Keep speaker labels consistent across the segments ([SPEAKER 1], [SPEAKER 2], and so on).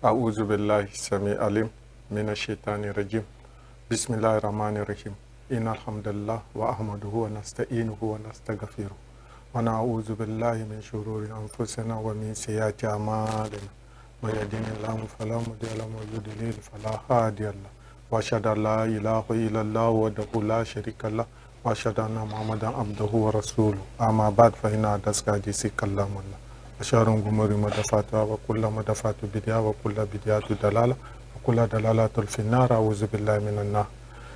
[SPEAKER 1] أعوذ بالله السميع العليم من الشيطان الرجيم بسم الله الرحمن الرحيم إن الحمد لله وأحمده ونستعينه ونستغفره ونعوذ بالله من شرور أنفسنا ومن سيئات أعمالنا من يهده الله فلا مضل له ومن يضلل فلا هادي له وأشهد أن لا إله إلا الله وحده لا شريك له وأشهد أن محمدا عبده ورسوله أما بعد فإن أصدق الحديث كلام الله وشر الأمور محدثاتها وكل محدثات بدعة وكل بدعة ضلالة وكل ضلالة في النار أعوذ بالله من النار.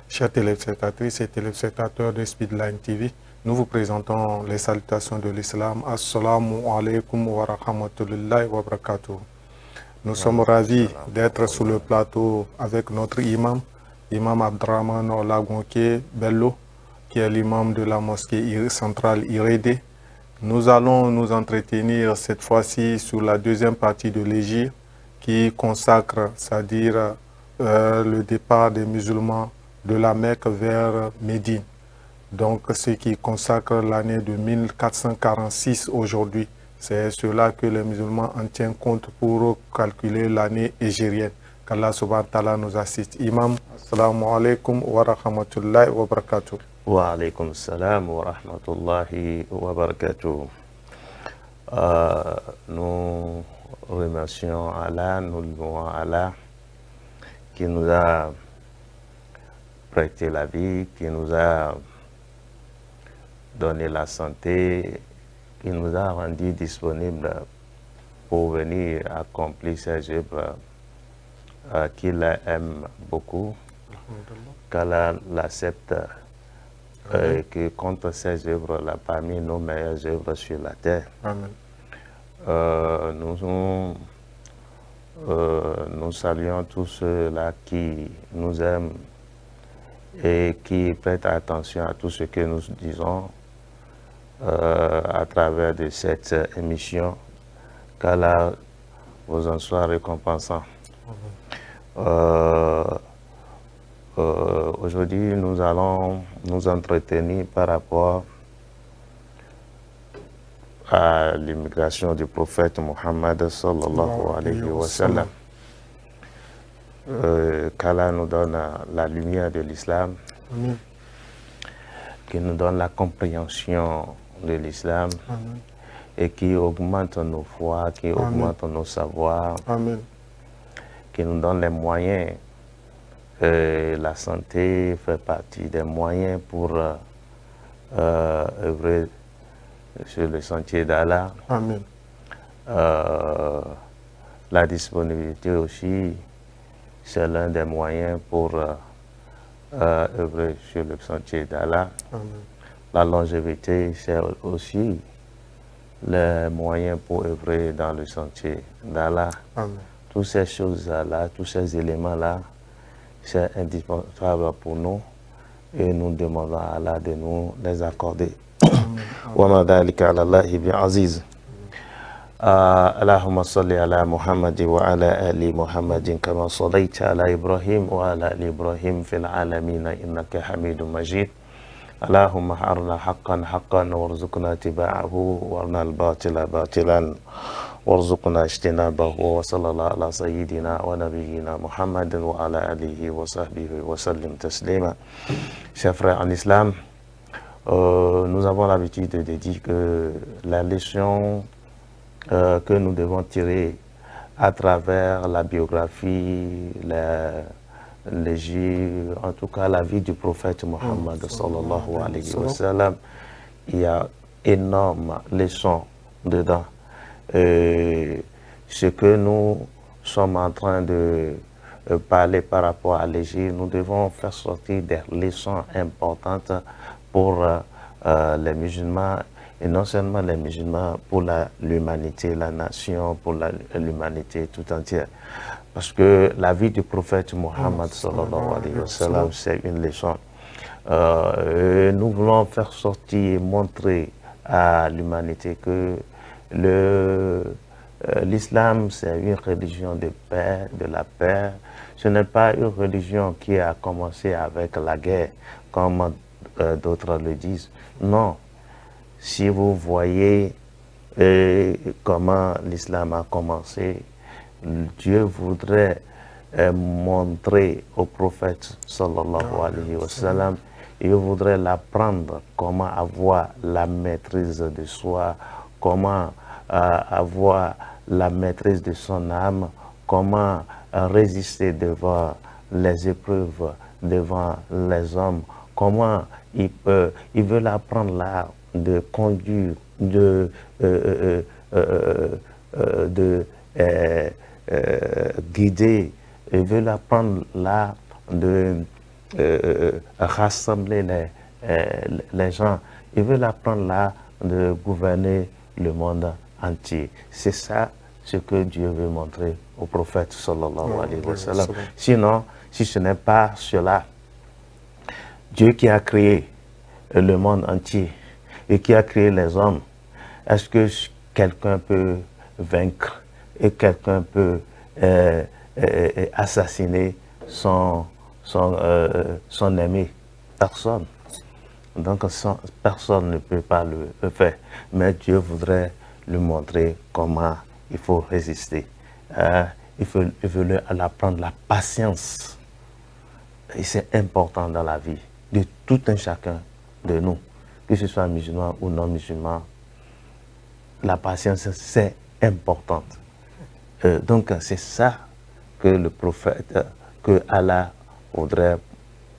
[SPEAKER 1] Chers téléspectatrices et téléspectateurs de Speedline TV, nous vous présentons les salutations de l'islam. Assalamu alaikum wa rahmatullahi wa barakatuh. Nous sommes ravis d'être sur le plateau avec notre imam, Imam Abdrahman Olagonke Bello, qui est l'imam de la mosquée centrale Irédé. Nous allons nous entretenir cette fois-ci sur la deuxième partie de l'Hégire qui consacre, c'est-à-dire le départ des musulmans de la Mecque vers Médine. Donc ce qui consacre l'année de 1446 aujourd'hui. C'est cela que les musulmans en tiennent compte pour calculer l'année hégirienne. Qu'Allah subhanahu wa ta'ala nous assiste. Imam, assalamu alaikum wa rahmatullahi wa barakatuh.
[SPEAKER 2] Wa alaykum salam wa rahmatullahi wa barakatuh. Nous remercions Allah, nous louons Allah qui nous a prêté la vie, qui nous a donné la santé, qui nous a rendu disponibles pour venir accomplir ces œuvres qu'il aime beaucoup, qu'Allah l'accepte et que contre ces œuvres-là, parmi nos meilleures œuvres sur la terre.
[SPEAKER 1] Amen.
[SPEAKER 2] Nous saluons tous ceux-là qui nous aiment et qui prêtent attention à tout ce que nous disons à travers de cette émission, qu'Allah vous en soit récompensant. Aujourd'hui, nous allons nous entretenir par rapport à l'immigration du prophète Muhammad sallallahu alayhi wa sallam. Qu'Allah nous donne la lumière de l'islam, qui nous donne la compréhension de l'islam et qui augmente nos foi, qui augmente nos savoirs, qui nous donne les moyens. La santé fait partie des moyens pour œuvrer sur le sentier d'Allah. La disponibilité aussi, c'est l'un des moyens pour œuvrer sur le sentier d'Allah. La longévité, c'est aussi les moyens pour œuvrer dans le sentier d'Allah. Toutes ces choses-là, tous ces éléments-là, c'est indispensable pour nous et nous demandons à Allah de nous les accorder. وَمَا ذَلِكَ عَلَى اللَّهِ بِعَزِيزٍ. اللهم صل على محمد وعلى آل محمد كما صليت على إبراهيم وعلى آل إبراهيم في العالمين إنك حميد مجيد. اللهم أرنا حقا حقا وارزقنا اتباعه وارنا الباطل باطلا وارزقنا اجتنابه. وصلى الله على سيدنا ونبينا محمد وعلى آله وصحبه وسلم تسليما. Chers frères en islam, nous avons l'habitude de dire que la leçon que nous devons tirer à travers la biographie, en tout cas la vie du prophète Mohammed sallallahu alayhi wa sallam, il y a énorme leçons dedans. Ce que nous sommes en train de parler par rapport à l'Égypte, nous devons faire sortir des leçons importantes pour les musulmans, et non seulement les musulmans, pour l'humanité, la nation, pour l'humanité tout entière. Parce que la vie du prophète Mohammed sallallahu alayhi wa sallam, c'est une leçon. Nous voulons faire sortir et montrer à l'humanité que l'islam, c'est une religion de paix, de la paix. Ce n'est pas une religion qui a commencé avec la guerre, comme d'autres le disent. Non. Si vous voyez comment l'islam a commencé, Dieu voudrait montrer au prophète sallallahu alayhi wa sallam, il voudrait l'apprendre comment avoir la maîtrise de soi, comment avoir la maîtrise de son âme, comment résister devant les épreuves, devant les hommes, comment il veut l'apprendre là de conduire, de guider, il veut l'apprendre là de rassembler les gens, il veut l'apprendre là de gouverner le monde entier. C'est ça ce que Dieu veut montrer au prophète sallallahu alayhi wa sallam. Sinon, si ce n'est pas cela, Dieu qui a créé le monde entier et qui a créé les hommes, est-ce que quelqu'un peut vaincre et quelqu'un peut assassiner son aimé? Personne. Donc personne ne peut pas le faire. Mais Dieu voudrait lui montrer comment il faut résister. Il veut lui apprendre la patience. Et c'est important dans la vie de tout un chacun de nous, que ce soit musulman ou non musulman. La patience, c'est important. Donc c'est ça que le prophète, que Allah voudrait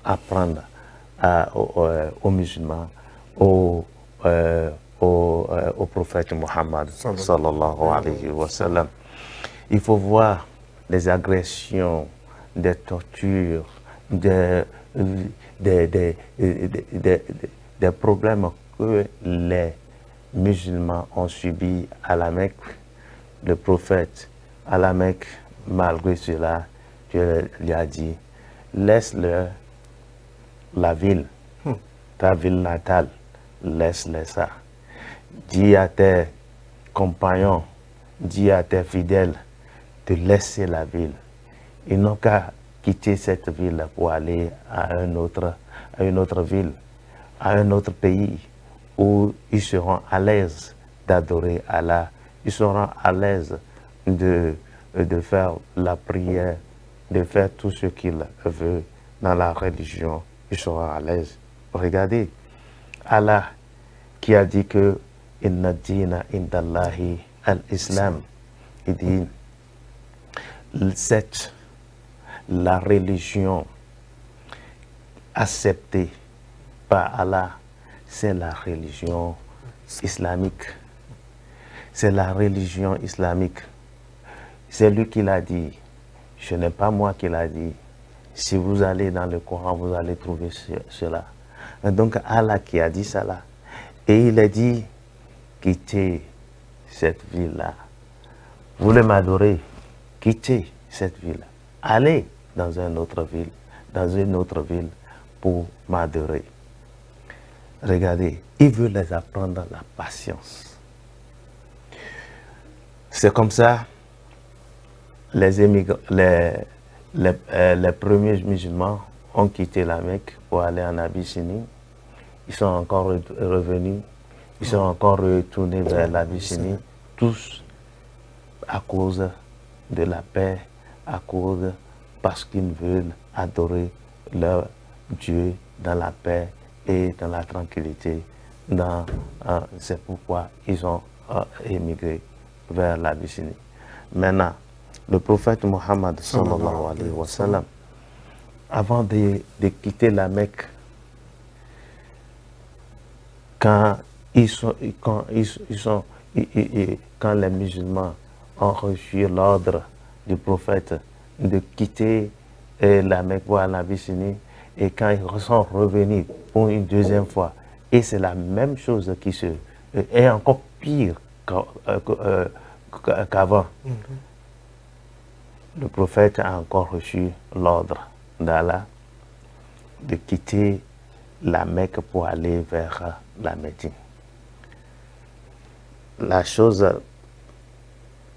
[SPEAKER 2] apprendre aux musulmans, au prophète Muhammad sallallahu alayhi wa sallam. Il faut voir les agressions, des tortures, des problèmes que les musulmans ont subis à la Mecque. Le prophète à la Mecque, malgré cela, Dieu lui a dit, laisse-le la ville, ta ville natale, laisse-le ça. Dis à tes compagnons, dis à tes fidèles de laisser la ville. Ils n'ont qu'à quitter cette ville pour aller à une autre ville, à un autre pays où ils seront à l'aise d'adorer Allah, ils seront à l'aise de faire la prière, de faire tout ce qu'ils veulent dans la religion, ils seront à l'aise. Regardez, Allah qui a dit que Inna dina indallahi al-Islam, il dit la religion acceptée par Allah, c'est la religion islamique. C'est la religion islamique. C'est lui qui l'a dit. Ce n'est pas moi qui l'a dit. Si vous allez dans le Coran, vous allez trouver cela. Et donc Allah qui a dit cela. Et il a dit, quittez cette ville-là. Vous voulez m'adorer? Quittez cette ville. Allez dans une autre ville pour m'adorer. Regardez, il veut les apprendre la patience. C'est comme ça, les premiers musulmans ont quitté la Mecque pour aller en Abyssinie. Ils sont encore revenus, ils sont encore retournés vers l'Abyssinie, tous à cause de la paix, parce qu'ils veulent adorer leur Dieu dans la paix et dans la tranquillité. C'est pourquoi ils ont émigré vers l'Abyssinie. Maintenant, le prophète Muhammad sallallahu alayhi wa sallam, avant de quitter la Mecque, quand les musulmans ont reçu l'ordre du prophète de quitter la Mecque pour l'Abyssinie, et quand ils sont revenus pour une deuxième fois, et c'est la même chose qui est encore pire qu'avant. Le prophète a encore reçu l'ordre d'Allah de quitter la Mecque pour aller vers la Médine. La chose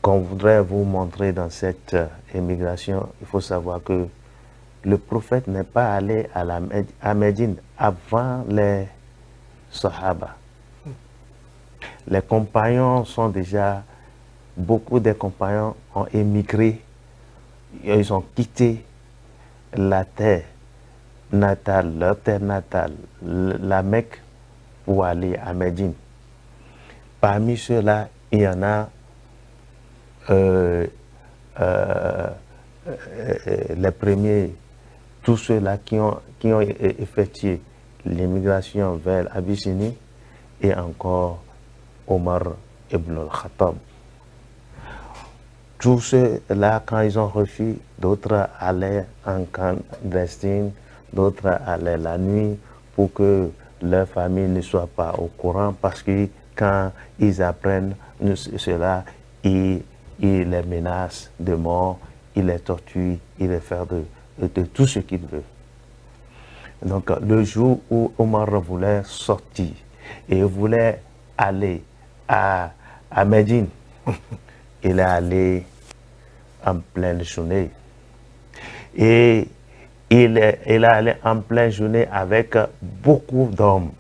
[SPEAKER 2] qu'on voudrait vous montrer dans cette émigration, il faut savoir que le prophète n'est pas allé à Médine avant les Sahaba. Les compagnons sont déjà beaucoup des compagnons ont émigré, ils ont quitté la terre natale, leur terre natale, la Mecque, pour aller à Médine. Parmi ceux-là, il y en a les premiers, tous ceux-là qui ont effectué l'immigration vers l'Abyssinie, et encore Omar ibn al-Khattab. Tous ceux-là, quand ils ont reçu, d'autres allaient en clandestine, d'autres allaient la nuit pour que leur famille ne soit pas au courant, parce que quand ils apprennent cela, ils les menacent de mort, ils les torturent, ils les font de tout ce qu'ils veulent. Donc le jour où Omar voulait sortir et voulait aller à Médine, il est allé en pleine journée. Et il est allé en pleine journée avec beaucoup d'hommes.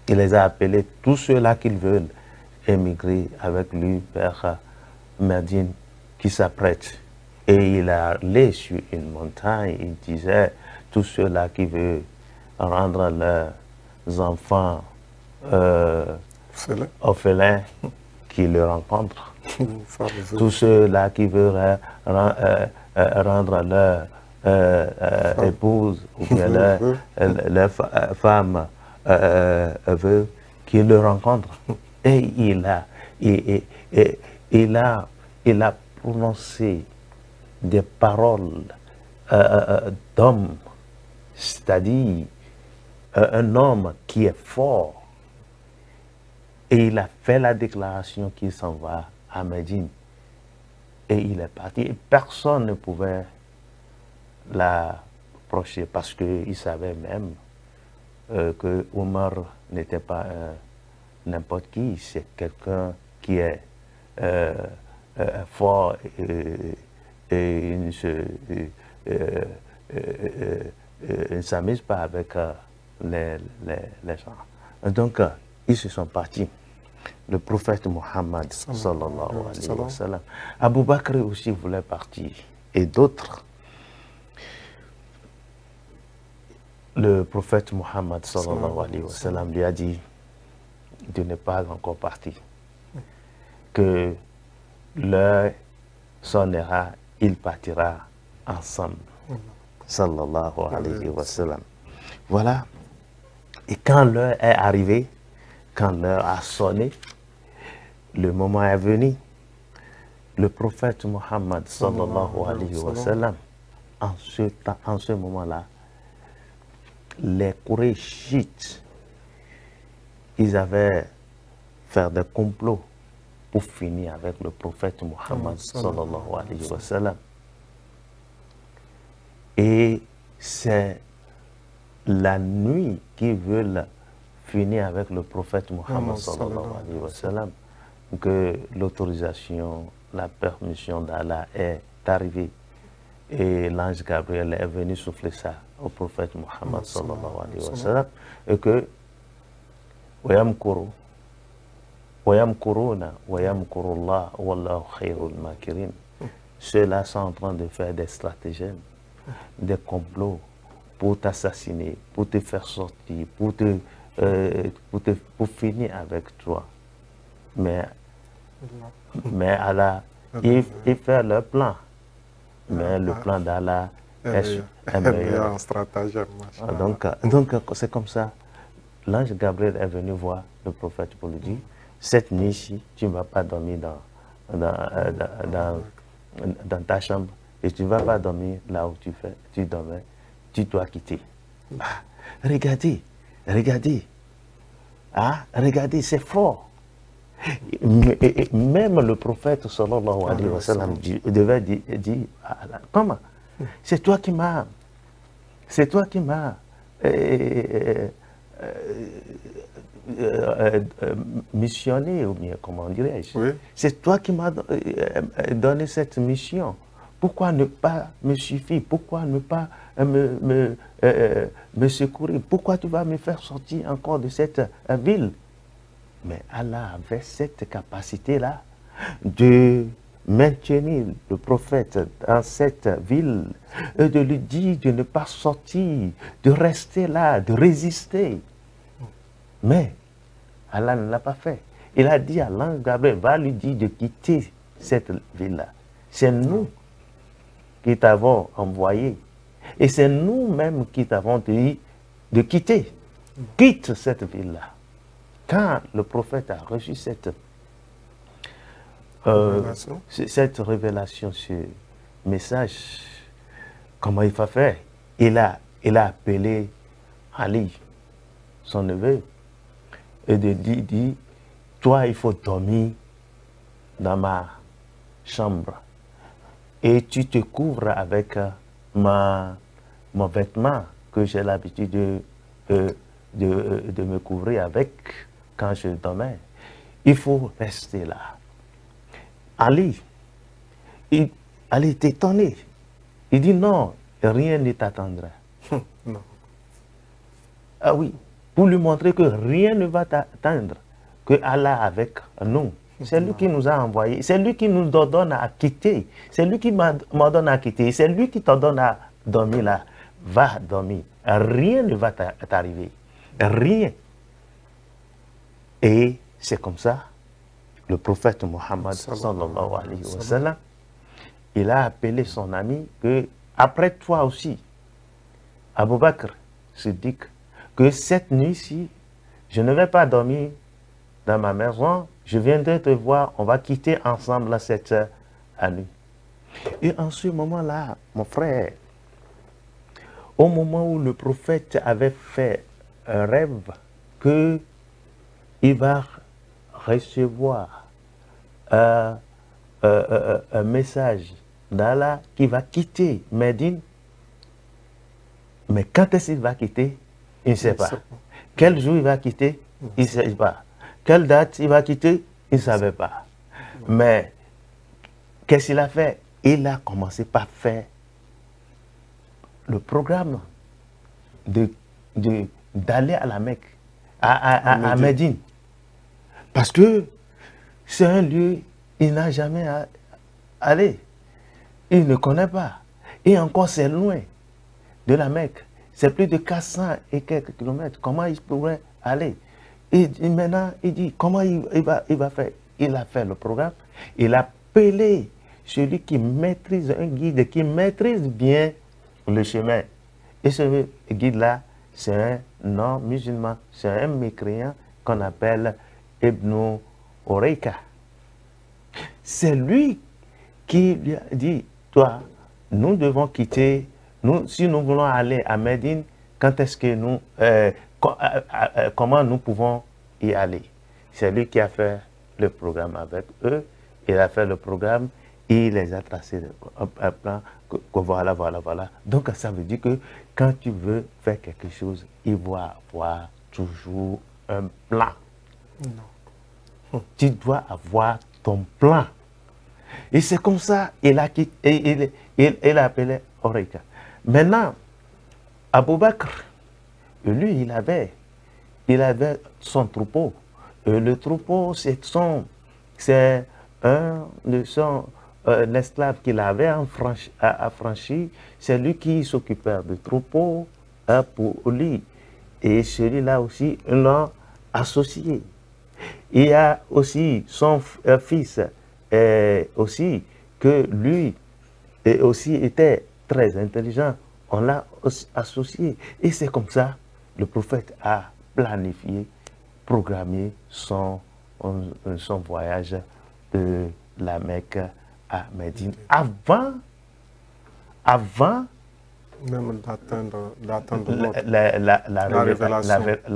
[SPEAKER 2] Il les a appelés, tous ceux-là qu'ils veulent émigrer avec lui vers Médine, qui s'apprêtent. Et il est allé sur une montagne, il disait, tous ceux-là qui veulent rendre leurs enfants orphelins, qui le rencontrent. Tous ceux-là qui veulent rendre leur épouse ou bien leur femme veut, qui le rencontrent. Et il a prononcé des paroles d'homme, c'est-à-dire un homme qui est fort. Et il a fait la déclaration qu'il s'en va à Médine. Et il est parti. Et personne ne pouvait l'approcher parce qu'il savait même que Omar n'était pas n'importe qui. C'est quelqu'un qui est fort et ne s'amuse pas avec les gens. Donc, ils se sont partis. Le prophète Mohammed, sallallahu alayhi wa sallam. Abu Bakr aussi voulait partir. Et d'autres. Le prophète Mohammed, sallallahu alayhi wa sallam, lui a dit de ne pas encore partir. Que l'heure sonnera, il partira ensemble. Sallallahu alayhi wa sallam. Voilà. Et quand l'heure est arrivée, quand l'heure a sonné, le moment est venu, le prophète Mohammed, sallallahu alayhi wa sallam, en ce moment-là, les Qurayshites, ils avaient fait des complots pour finir avec le prophète Mohammed, sallallahu alayhi wa sallam. Et c'est la nuit qu'ils veulent finir avec le prophète Mohammed, sallallahu alayhi wa sallam, que l'autorisation, la permission d'Allah est arrivée. Et l'ange Gabriel est venu souffler ça au prophète Mohammed, sallallahu alayhi wa sallam, et que ceux-là sont en train de faire des stratagèmes, des complots pour t'assassiner, pour te faire sortir, pour finir avec toi. Mais Allah, il fait leur plan. Mais le plan d'Allah est meilleur. Donc c'est comme ça. L'ange Gabriel est venu voir le prophète pour lui dire, cette nuit-ci, tu ne vas pas dormir dans ta chambre et tu ne vas pas dormir là où tu dormais, tu dois quitter. Ah, regardez, regardez, c'est fort. Même le prophète sallallahu alayhi wa sallam devait dire, comment? C'est toi qui m'as missionné, ou bien comment dirais-je, oui. C'est toi qui m'as donné cette mission. Pourquoi ne pas me suffire? Pourquoi ne pas me secourir? Pourquoi tu vas me faire sortir encore de cette ville? Mais Allah avait cette capacité-là de maintenir le prophète dans cette ville, et de lui dire de ne pas sortir, de rester là, de résister. Mais Allah ne l'a pas fait. Il a dit à l'ange Gabriel, va lui dire de quitter cette ville-là. C'est nous qui t'avons envoyé. Et c'est nous-mêmes qui t'avons dit de quitter. Quitte cette ville-là. Quand le prophète a reçu cette révélation, ce message, comment il va faire? Il a appelé Ali, son neveu, et de dire, toi, il faut dormir dans ma chambre. Et tu te couvres avec mon vêtement que j'ai l'habitude de me couvrir avec quand je dormais. Il faut rester là. Ali est étonné. Il dit non, rien ne t'attendra.
[SPEAKER 1] Non.
[SPEAKER 2] Ah oui, pour lui montrer que rien ne va t'atteindre, que Allah avec nous. C'est lui qui nous a envoyés, c'est lui qui nous ordonne à quitter, c'est lui qui m'ordonne à quitter, c'est lui qui t'ordonne à dormir là. Va dormir, rien ne va t'arriver, rien. Et c'est comme ça, le prophète Mohammed sallallahu alayhi wa sallam, il a appelé son ami que, après toi aussi, Abu Bakr se dit que cette nuit-ci, je ne vais pas dormir dans ma maison, je viendrai te voir, on va quitter ensemble cette nuit. Et en ce moment-là, mon frère, au moment où le prophète avait fait un rêve qu'il va recevoir un message d'Allah qui va quitter Médine, mais quand est-ce qu'il va quitter? Il ne sait pas. Quel jour il va quitter? Il ne sait pas. Quelle date il va quitter? Il ne savait pas. Mais qu'est-ce qu'il a fait? Il a commencé par faire le programme d'aller à la Mecque, à Médine. Parce que c'est un lieu, il n'a jamais allé. Il ne connaît pas. Et encore, c'est loin de la Mecque. C'est plus de 400 et quelques kilomètres. Comment il pourrait aller? Et maintenant, il dit, comment il va faire? Il a fait le programme. Il a appelé celui qui maîtrise, un guide qui maîtrise bien le chemin. Et ce guide-là, c'est un non-musulman, c'est un mécréant qu'on appelle Ibn Oreika. C'est lui qui lui a dit, toi, nous devons quitter, si nous voulons aller à Médine, quand est-ce que nous, comment nous pouvons y aller? C'est lui qui a fait le programme avec eux. Il a fait le programme, il les a tracés un plan, que voilà. Donc ça veut dire que quand tu veux faire quelque chose, il va avoir toujours un plan. Non. Tu dois avoir ton plan. Et c'est comme ça, il a appelé Oreika. Maintenant, Abu Bakr, lui, il avait son troupeau. Et le troupeau, c'est l'esclave qu'il avait affranchi, c'est lui qui s'occupait du troupeau pour lui. Et celui-là aussi, l'ont associé. Il y a aussi son fils, aussi, que lui aussi était très intelligent. On l'a associé. Et c'est comme ça, le prophète a planifié, programmé son voyage de la Mecque à Médine. Avant
[SPEAKER 1] même d'atteindre
[SPEAKER 2] la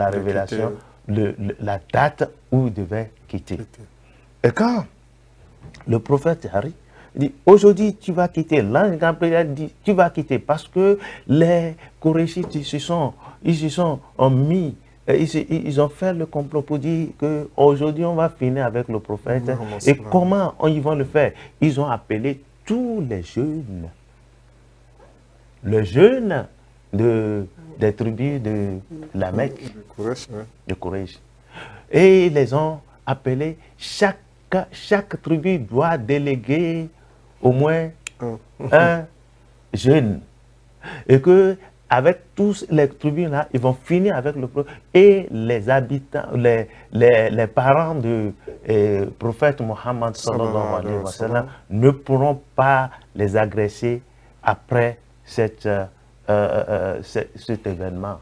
[SPEAKER 2] révélation, la date où il devait quitter. Et quand le prophète arrive, il dit, aujourd'hui tu vas quitter. L'ange Gabriel dit, tu vas quitter parce que les Koréchites, ils ont fait le complot pour dire qu'aujourd'hui on va finir avec le prophète. Et comment ils vont le faire? Ils ont appelé tous les jeunes des tribus de la Mecque, de Koréch. Et ils les ont appelés, chaque chaque tribu doit déléguer au moins un jeune. Et que avec tous les tribus là, ils vont finir avec le prophète. Et les habitants, les parents du prophète Mohammed sallallahu alayhi wa sallam ne pourront pas les agresser après cet événement.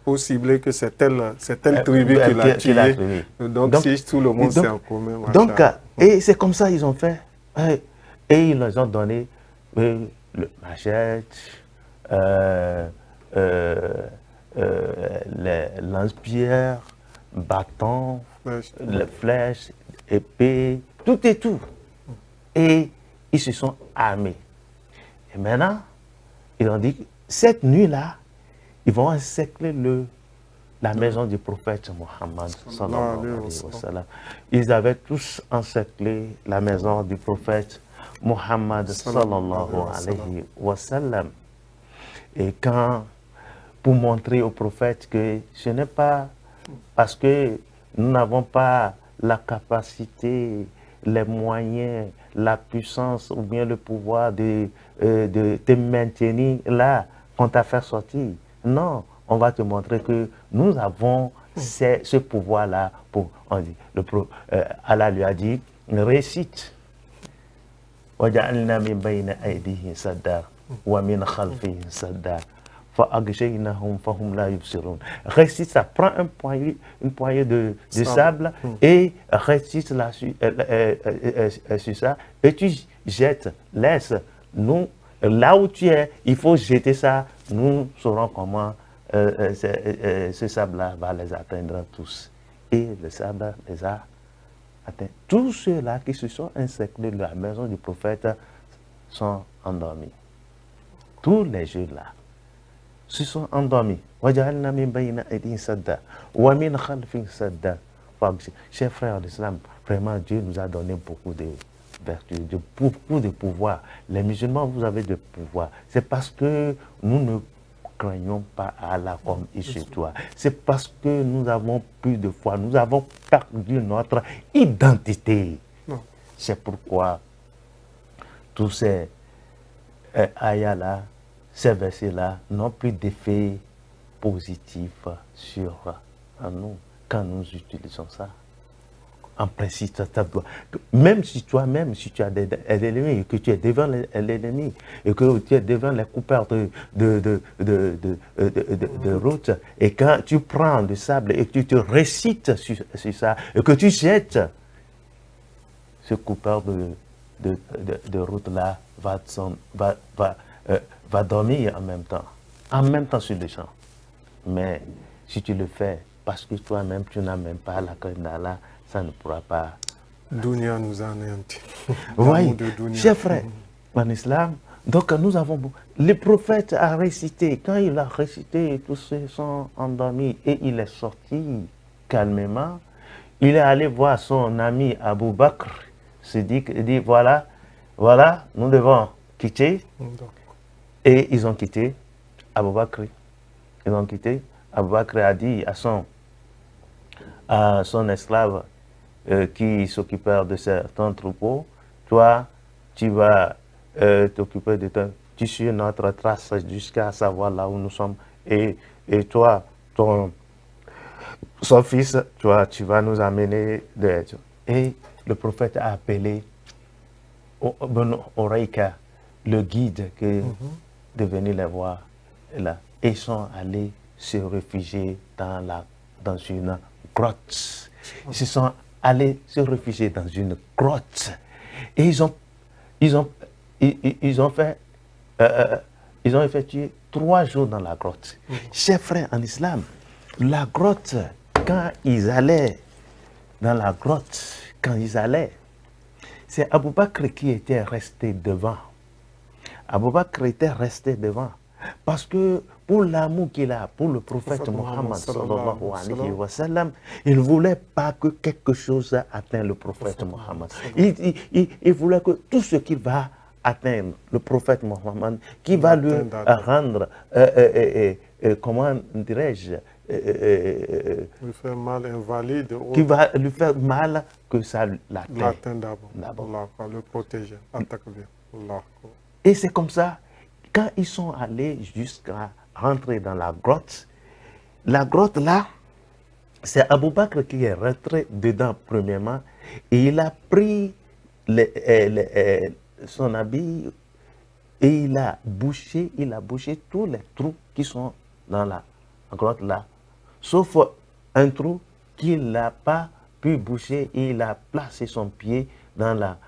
[SPEAKER 1] Pour cibler que c'est telle tribu qui l'a tué. Donc, si tout le monde c'est en commun.
[SPEAKER 2] Donc, et c'est comme ça ils ont fait. Et ils leur ont donné le machette, les lance-pierres, bâtons, les flèches, épées, tout et tout. Et ils se sont armés. Et maintenant, ils ont dit que cette nuit-là, ils vont encercler la maison du prophète Mohammed sallallahu alayhi wa sallam. Ils avaient tous encerclé la maison du prophète Mohammed sallallahu alayhi wa sallam. Et quand, pour montrer au prophète que ce n'est pas parce que nous n'avons pas la capacité, les moyens, la puissance ou bien le pouvoir de te maintenir là qu'on t'a fait sortir. Non, on va te montrer que nous avons ce pouvoir-là. Allah lui a dit, récite. Récite ça, prends une poignée de sable et récite sur ça et tu jettes, laisse. Nous, là où tu es, il faut jeter ça, nous saurons comment ce sable-là va les atteindre tous. Et le sable les a atteints. Tous ceux-là qui se sont encerclés de la maison du prophète sont endormis. Tous les jeux-là se sont endormis. Chers frères d'Islam, vraiment Dieu nous a donné beaucoup de vertus, beaucoup de pouvoir. Les musulmans, vous avez de pouvoir. C'est parce que nous ne craignons pas Allah comme il se doit. C'est parce que nous avons plus de foi. Nous avons perdu notre identité. C'est pourquoi tous ces ayats-là, ces versets-là n'ont plus d'effet positif sur nous quand nous utilisons ça. En principe, ça doit. Même si toi-même, si tu as des ennemis, et que tu es devant l'ennemi, et que tu es devant les coupeurs de route, et quand tu prends du sable et que tu te récites sur ça, et que tu jettes, ce coupeur de route-là va dormir en même temps sur le champ. Mais si tu le fais parce que toi-même, tu n'as même pas la crainte d'Allah, ça ne pourra pas.
[SPEAKER 1] Dunya nous a anéantis.
[SPEAKER 2] Oui, chers frères, en islam, donc nous avons. Le prophète a récité, quand il a récité, tous ceux sont endormis et il est sorti calmement. Il est allé voir son ami Abu Bakr, il dit voilà, nous devons quitter. Et ils ont quitté Abu Bakr. Ils ont quitté. Abu Bakr a dit à son esclave qui s'occupait de certains troupeaux, toi, tu vas t'occuper de toi, tu suis notre trace jusqu'à savoir là où nous sommes. Et toi, son fils, toi, tu vas nous amener de. Et le prophète a appelé Oreika, le guide de venir les voir là. Et ils sont allés se réfugier dans une grotte. Ils se sont allés se réfugier dans une grotte. Et ils ont effectué 3 jours dans la grotte. Chers frères en islam, la grotte, quand ils allaient dans la grotte, c'est Abu Bakr qui était resté devant. Abu Bakr était resté devant. Parce que pour l'amour qu'il a pour le prophète Mohammed sallallahu alayhi wa sallam, il ne voulait pas que quelque chose atteigne le prophète Mohammed. Il voulait que tout ce qui va atteindre le prophète Mohammed, qui va lui rendre, comment dirais-je,
[SPEAKER 1] lui faire mal, invalide,
[SPEAKER 2] qui va lui faire mal, que ça
[SPEAKER 1] l'atteint d'abord, le protéger. Et
[SPEAKER 2] c'est comme ça, quand ils sont allés jusqu'à rentrer dans la grotte là, c'est Abou Bakr qui est rentré dedans premièrement, et il a pris son habit et il a bouché tous les trous qui sont dans la grotte là, sauf un trou qu'il n'a pas pu boucher, et il a placé son pied dans la,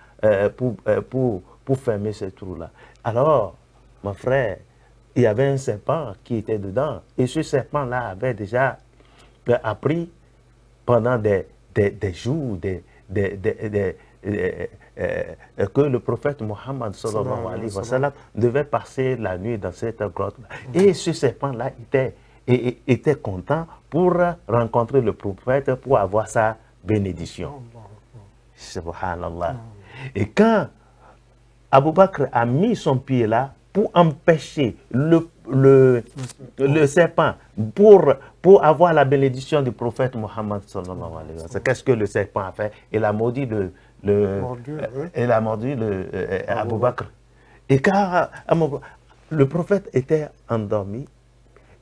[SPEAKER 2] pour fermer ce trou là. Alors, mon frère, il y avait un serpent qui était dedans, et ce serpent là avait déjà appris pendant des jours, que le prophète Mohammed sallallahu alayhi wa sallam devait passer la nuit dans cette grotte. Et ce serpent-là était content pour rencontrer le prophète, pour avoir sa bénédiction. Subhanallah. Et quand Abou Bakr a mis son pied là pour empêcher le serpent, pour avoir la bénédiction du prophète Mohammed sallallahu alayhi wa sallam, qu'est-ce que le serpent a fait? Il a maudit Abou Bakr. Et car le prophète était endormi,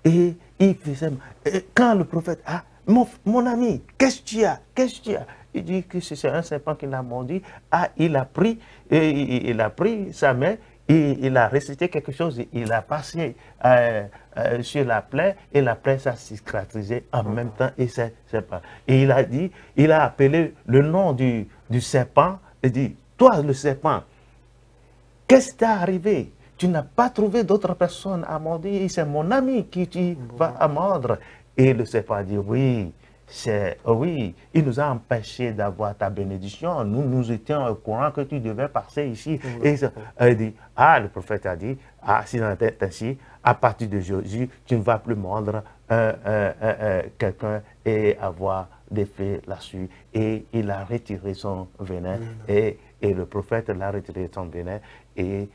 [SPEAKER 2] et il faisait, quand le prophète, mon ami, qu'est-ce que tu as? Qu'est-ce que tu as? Il dit que c'est un serpent qui l'a mordu. Il a pris sa main, et il a récité quelque chose, il a passé sur la plaie, et la plaie s'est cicatrisée en même temps, et il a dit, il a appelé le nom du serpent, et dit, toi le serpent, qu'est-ce qui t'est arrivé? Tu n'as pas trouvé d'autres personnes à mordre, c'est mon ami qui tu vas à mordre. Et le serpent a dit, oui, il nous a empêchés d'avoir ta bénédiction. Nous étions au courant que tu devais passer ici. Et il dit, le prophète a dit, si dans est ainsi, à partir de Jésus, tu ne vas plus mordre quelqu'un et avoir des faits là-dessus. Et il a retiré son venin, et le prophète l'a retiré son venin, et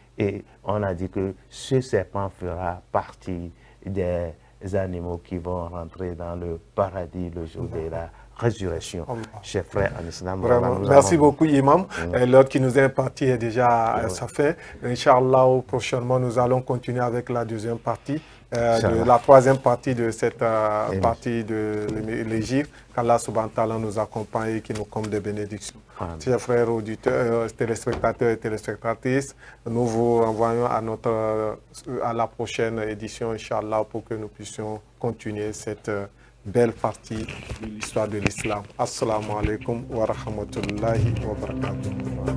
[SPEAKER 2] on a dit que ce serpent fera partie des animaux qui vont rentrer dans le paradis le jour de la résurrection. Chers frères en islam.
[SPEAKER 1] Merci beaucoup, Imam. L'heure qui nous est impartie est déjà ça fait. Inch'Allah, prochainement, nous allons continuer avec la deuxième partie. La troisième partie de cette partie de l'Égypte, qu'Allah subhanahu wa ta'ala nous accompagne et qui nous comble de bénédictions. Chers frères auditeurs, téléspectateurs et téléspectatrices, nous vous renvoyons à la prochaine édition, Inch'Allah, pour que nous puissions continuer cette belle partie de l'histoire de l'islam. Assalamu alaikum wa rahmatullahi wa barakatuh.